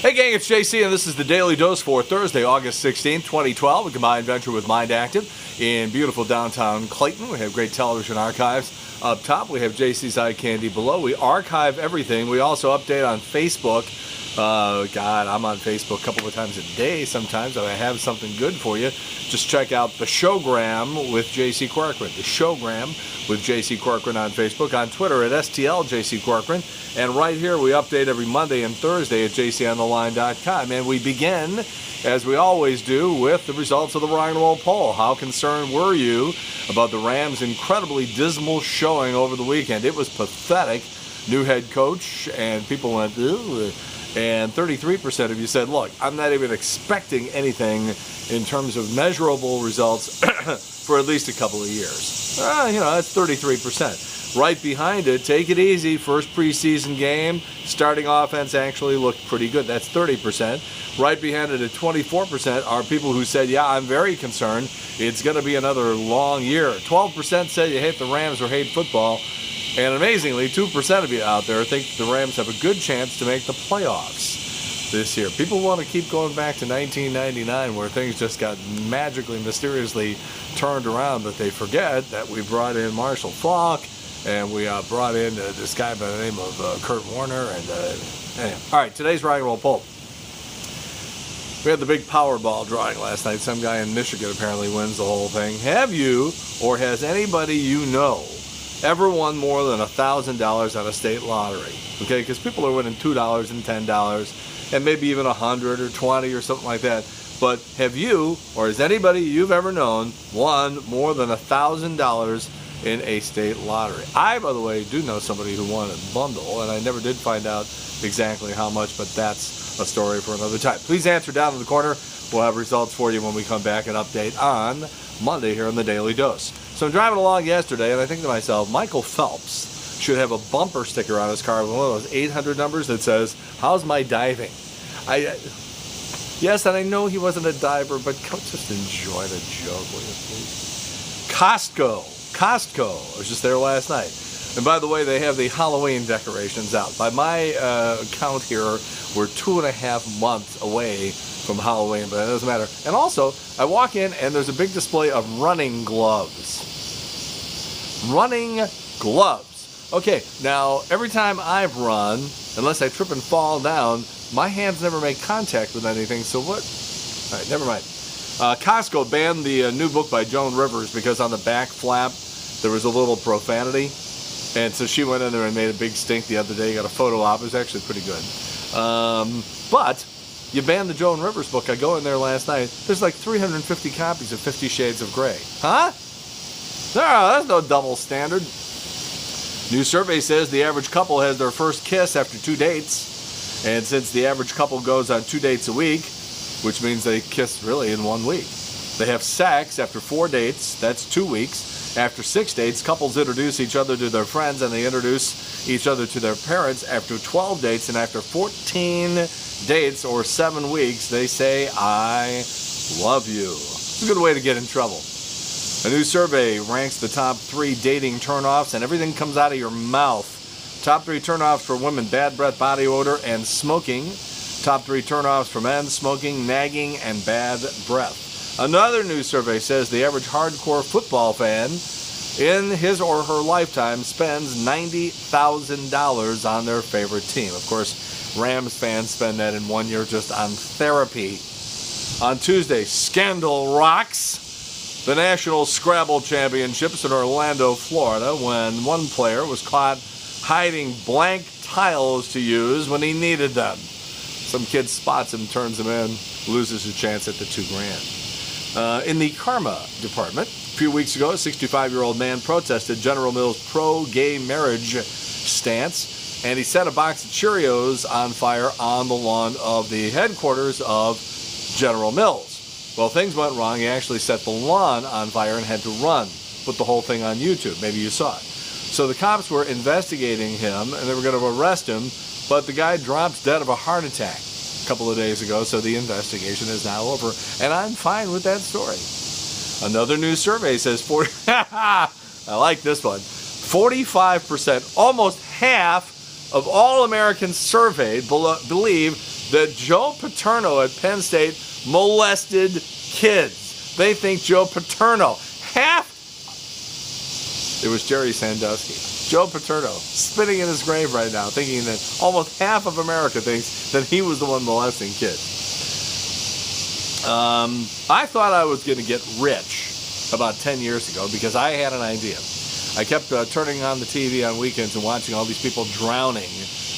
Hey gang, it's JC and this is the Daily Dose for Thursday, August 16th, 2012. A combined venture with Mind Active in beautiful downtown Clayton. We have great television archives up top. We have JC's Eye Candy below. We archive everything. We also update on Facebook. God, I'm on Facebook a couple of times a day sometimes, and I have something good for you. Just check out the Showgram with JC Corcoran. The Showgram with JC Corcoran on Facebook. On Twitter at STL JC Corcoran. And right here, we update every Monday and Thursday at jcontheline.com. And we begin, as we always do, with the results of the Rock and Roll poll. How concerned were you about the Rams' incredibly dismal showing over the weekend? It was pathetic. New head coach, and people went, ugh. And 33% of you said, look, I'm not even expecting anything in terms of measurable results for at least a couple of years. That's 33%. Right behind it, take it easy. First preseason game, starting offense actually looked pretty good. That's 30%. Right behind it at 24% are people who said, yeah, I'm very concerned. It's going to be another long year. 12% said you hate the Rams or hate football. And amazingly, 2% of you out there think the Rams have a good chance to make the playoffs this year. People want to keep going back to 1999 where things just got magically, mysteriously turned around, but they forget that we brought in Marshall Faulk and we brought in this guy by the name of Kurt Warner. And anyway. All right, today's Rock and Roll poll. We had the big Powerball drawing last night. Some guy in Michigan apparently wins the whole thing. Have you, or has anybody you know, ever won more than $1,000 on a state lottery? Okay, because people are winning $2 and $10 and maybe even $100 or $20 or something like that. But have you, or has anybody you've ever known, won more than $1,000 in a state lottery? I, by the way, do know somebody who won a bundle, and I never did find out exactly how much, but that's a story for another time. Please answer down in the corner. We'll have results for you when we come back and update on Monday here in the Daily Dose. So I'm driving along yesterday, and I think to myself, Michael Phelps should have a bumper sticker on his car with one of those 800 numbers that says, how's my diving? Yes, and I know he wasn't a diver, but just enjoy the joke, will you please? Costco. I was just there last night. And by the way, they have the Halloween decorations out. By my count here, we're 2.5 months away from Halloween, but it doesn't matter. And also, I walk in and there's a big display of running gloves. Running gloves. Okay, now every time I've run, unless I trip and fall down, my hands never make contact with anything, so what? All right, never mind. Costco banned the new book by Joan Rivers because on the back flap there was a little profanity. And so she went in there and made a big stink the other day, got a photo op. It was actually pretty good. But you banned the Joan Rivers book. I go in there last night. There's like 350 copies of 50 Shades of Grey. Huh? No, that's no double standard. New survey says the average couple has their first kiss after 2 dates. And since the average couple goes on 2 dates a week, which means they kiss really in 1 week. They have sex after 4 dates. That's 2 weeks. After 6 dates, couples introduce each other to their friends, and they introduce each other to their parents after 12 dates. And after 14 dates or 7 weeks, they say, I love you. It's a good way to get in trouble. A new survey ranks the top 3 dating turnoffs, and everything comes out of your mouth. Top 3 turnoffs for women: bad breath, body odor, and smoking. Top 3 turnoffs for men: smoking, nagging, and bad breath. Another new survey says the average hardcore football fan in his or her lifetime spends $90,000 on their favorite team. Of course, Rams fans spend that in 1 year just on therapy. On Tuesday, scandal rocks the National Scrabble Championships in Orlando, Florida, when one player was caught hiding blank tiles to use when he needed them. Some kid spots him, turns him in, loses his chance at the $2,000. In the karma department, a few weeks ago, a 65-year-old man protested General Mills' pro-gay marriage stance, and he set a box of Cheerios on fire on the lawn of the headquarters of General Mills. Well, things went wrong. He actually set the lawn on fire and had to run. Put the whole thing on YouTube. Maybe you saw it. So the cops were investigating him, and they were going to arrest him, but the guy drops dead of a heart attack a couple of days ago, so the investigation is now over, and I'm fine with that story. Another new survey says I like this one. 45%, almost half of all Americans surveyed believe that Joe Paterno at Penn State molested kids. They think Joe Paterno, it was Jerry Sandusky. Joe Paterno, spinning in his grave right now, thinking that almost half of America thinks that he was the one molesting kids. I thought I was going to get rich about 10 years ago because I had an idea. I kept turning on the TV on weekends and watching all these people drowning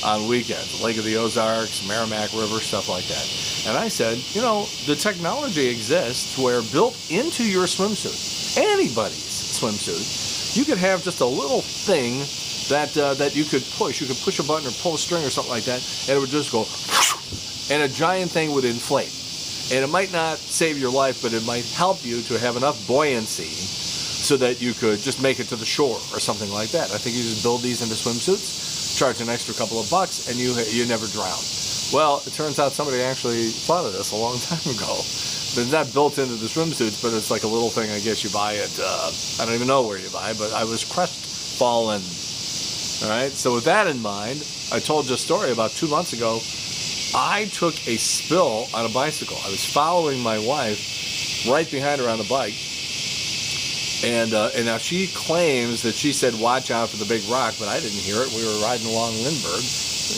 on weekends. Lake of the Ozarks, Merrimack River, stuff like that. And I said, you know, the technology exists where built into your swimsuit, anybody's swimsuit, you could have just a little thing that you could push. You could push a button or pull a string or something like that, and it would just go, and a giant thing would inflate. And it might not save your life, but it might help you to have enough buoyancy so that you could just make it to the shore or something like that. I think you just build these into swimsuits, charge an extra couple of bucks, and you never drown. Well, it turns out somebody actually thought of this a long time ago. It's not built into the swimsuits, but it's like a little thing I guess you buy at, I don't even know where you buy, but I was crestfallen. All right, so with that in mind, I told you a story about 2 months ago. I took a spill on a bicycle. I was following my wife right behind her on the bike. And now she claims that she said, watch out for the big rock, but I didn't hear it. We were riding along Lindbergh.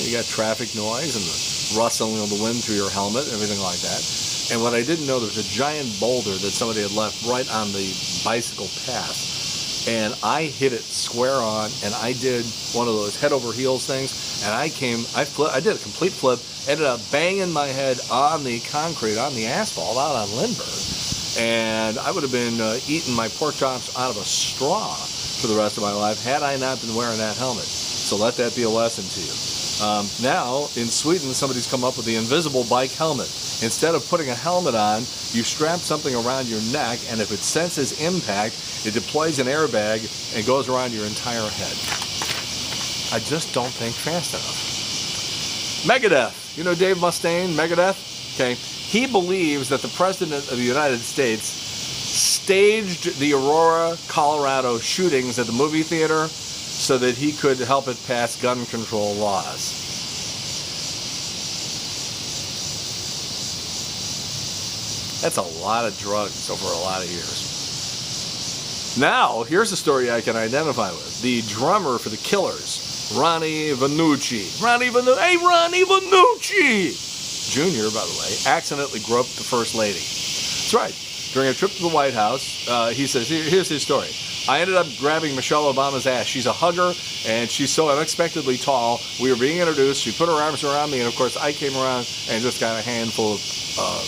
You got traffic noise and the rustling of the wind through your helmet and everything like that. And what I didn't know, there was a giant boulder that somebody had left right on the bicycle path. And I hit it square on, and I did one of those head over heels things, and I did a complete flip, ended up banging my head on the concrete, on the asphalt out on Lindbergh. And I would have been eating my pork chops out of a straw for the rest of my life had I not been wearing that helmet. So let that be a lesson to you. Now, in Sweden, somebody's come up with the invisible bike helmet. Instead of putting a helmet on, you strap something around your neck, and if it senses impact, it deploys an airbag and goes around your entire head. I just don't think fast enough. Megadeth. You know Dave Mustaine, Megadeth? Okay. He believes that the President of the United States staged the Aurora, Colorado shootings at the movie theater so that he could help it pass gun control laws. That's a lot of drugs over a lot of years. Now, here's a story I can identify with. The drummer for the Killers, Ronnie Vannucci. Ronnie Vannucci! Jr., by the way, accidentally groped the First Lady. That's right. During a trip to the White House, he says, here's his story. I ended up grabbing Michelle Obama's ass. She's a hugger, and she's so unexpectedly tall. We were being introduced. She put her arms around me, and of course, I came around and just got a handful of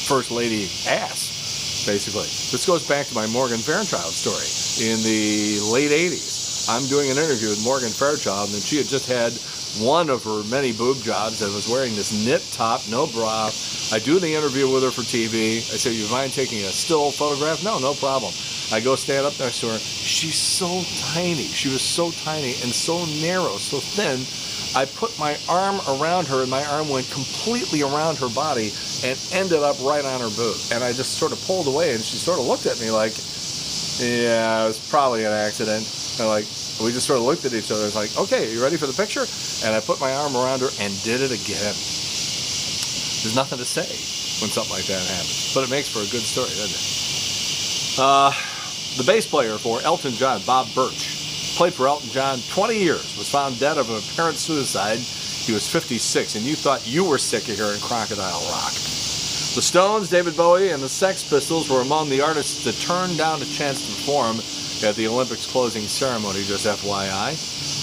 First Lady ass, basically. This goes back to my Morgan Fairchild story. In the late 80s, I'm doing an interview with Morgan Fairchild, and she had just had one of her many boob jobs and was wearing this knit top, no bra. I do the interview with her for TV. I say, you mind taking a still photograph? No problem. I go stand up next to her. She's so tiny. She was so tiny and so narrow, so thin. I put my arm around her, and my arm went completely around her body and ended up right on her boob. And I just sort of pulled away, and she sort of looked at me like, yeah, it was probably an accident. And we just sort of looked at each other. It's like, okay, you ready for the picture? And I put my arm around her and did it again. There's nothing to say when something like that happens. But it makes for a good story, doesn't it? The bass player for Elton John, Bob Birch, played for Elton John 20 years, was found dead of an apparent suicide. He was 56, and you thought you were sick of hearing Crocodile Rock. The Stones, David Bowie, and the Sex Pistols were among the artists that turned down a chance to perform at the Olympics closing ceremony, just FYI.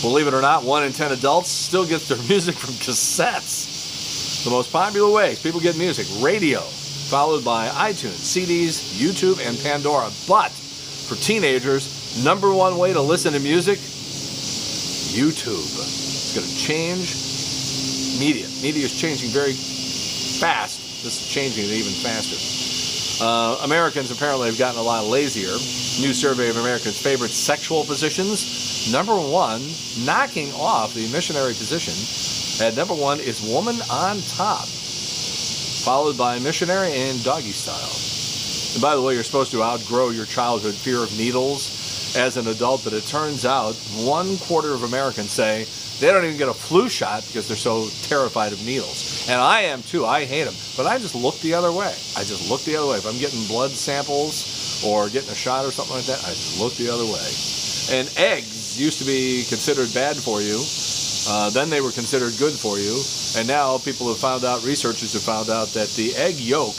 Believe it or not, 1 in 10 adults still gets their music from cassettes. The most popular ways people get music, radio, followed by iTunes, CDs, YouTube, and Pandora. But for teenagers, #1 way to listen to music, YouTube. It's going to change media. Media is changing very fast. This is changing it even faster. Americans apparently have gotten a lot lazier. New survey of Americans' favorite sexual positions. #1, knocking off the missionary position. At #1 is woman on top, followed by missionary and doggy style. And by the way, you're supposed to outgrow your childhood fear of needles as an adult, but it turns out 1/4 of Americans say they don't even get a flu shot because they're so terrified of needles. And I am too. I hate them. But I just look the other way. I just look the other way. If I'm getting blood samples or getting a shot or something like that, I just look the other way. And eggs used to be considered bad for you. Then they were considered good for you. And now people have found out, researchers have found out that the egg yolk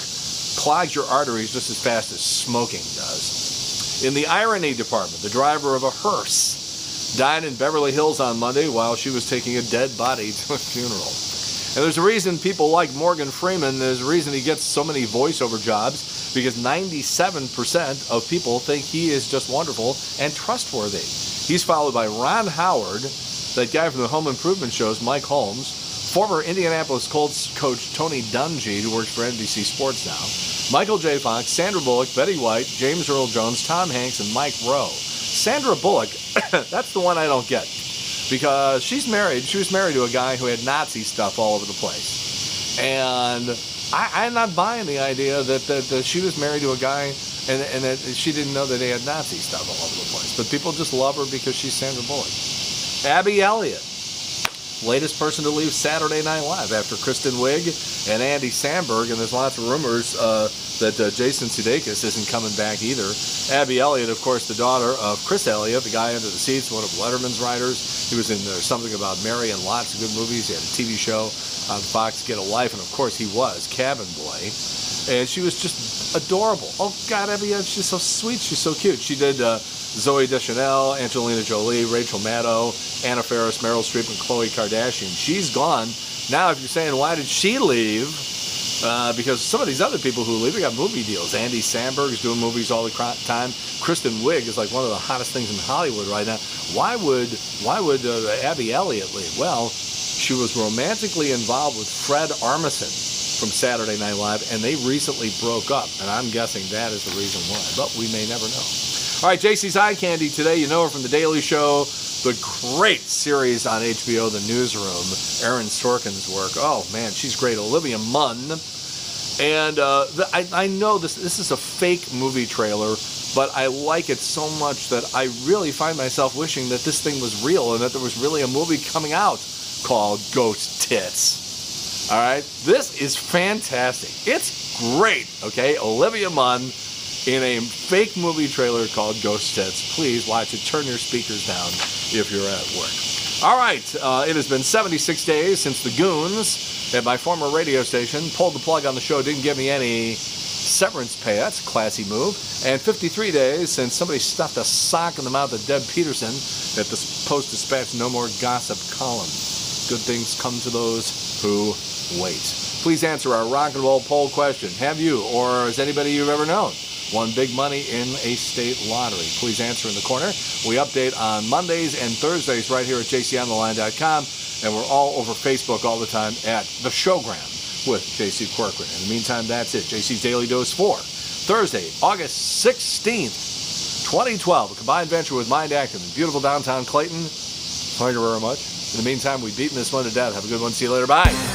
clogs your arteries just as fast as smoking does. In the irony department, the driver of a hearse died in Beverly Hills on Monday while she was taking a dead body to a funeral. And there's a reason people like Morgan Freeman. There's a reason he gets so many voiceover jobs, because 97% of people think he is just wonderful and trustworthy. He's followed by Ron Howard, that guy from the Home Improvement shows, Mike Holmes, former Indianapolis Colts coach Tony Dungy, who works for NBC Sports now, Michael J. Fox, Sandra Bullock, Betty White, James Earl Jones, Tom Hanks, and Mike Rowe. Sandra Bullock, that's the one I don't get, because she's married. She was married to a guy who had Nazi stuff all over the place. And I'm not buying the idea that she was married to a guy and that she didn't know that they had Nazi stuff all over the place. But people just love her because she's Sandra Bullock. Abby Elliott, latest person to leave Saturday Night Live after Kristen Wiig and Andy Samberg, and there's lots of rumors that Jason Sudeikis isn't coming back either. Abby Elliott, of course, the daughter of Chris Elliott, the guy under the seats, one of Letterman's writers. He was in Something About Mary and lots of good movies. He had a TV show on Fox, Get a Life, and of course he was Cabin Boy. And she was just adorable. Oh God, Abby, she's so sweet. She's so cute. She did Zooey Deschanel, Angelina Jolie, Rachel Maddow, Anna Faris, Meryl Streep, and Khloe Kardashian. She's gone. Now, if you're saying, why did she leave? Because some of these other people who leave, they got movie deals. Andy Samberg is doing movies all the time. Kristen Wiig is like one of the hottest things in Hollywood right now. Why would Abby Elliott leave? Well, she was romantically involved with Fred Armisen from Saturday Night Live, and they recently broke up, and I'm guessing that is the reason why, but we may never know. All right, JC's Eye Candy today. You know her from The Daily Show, the great series on HBO, The Newsroom, Aaron Sorkin's work. Oh, man, she's great. Olivia Munn. And I know this is a fake movie trailer, but I like it so much that I really find myself wishing that this thing was real and that there was really a movie coming out called Ghost Tits. All right? This is fantastic. It's great, okay? Olivia Munn in a fake movie trailer called Ghost Tits. Please watch it. Turn your speakers down if you're at work. All right, it has been 76 days since the goons at my former radio station pulled the plug on the show, didn't give me any severance pay. That's a classy move. And 53 days since somebody stuffed a sock in the mouth of Deb Peterson at the Post-Dispatch No More Gossip column. Good things come to those who wait. Please answer our rock and roll poll question. Have you, or is anybody you've ever known, won big money in a state lottery? Please answer in the corner. We update on Mondays and Thursdays right here at jcontheline.com, and we're all over Facebook all the time at The Showgram with J.C. Corcoran. In the meantime, that's it. JC's Daily Dose for Thursday, August 16th, 2012, a combined venture with Mind Active in beautiful downtown Clayton. Thank you very much. In the meantime, we've beaten this one to death. Have a good one. See you later. Bye.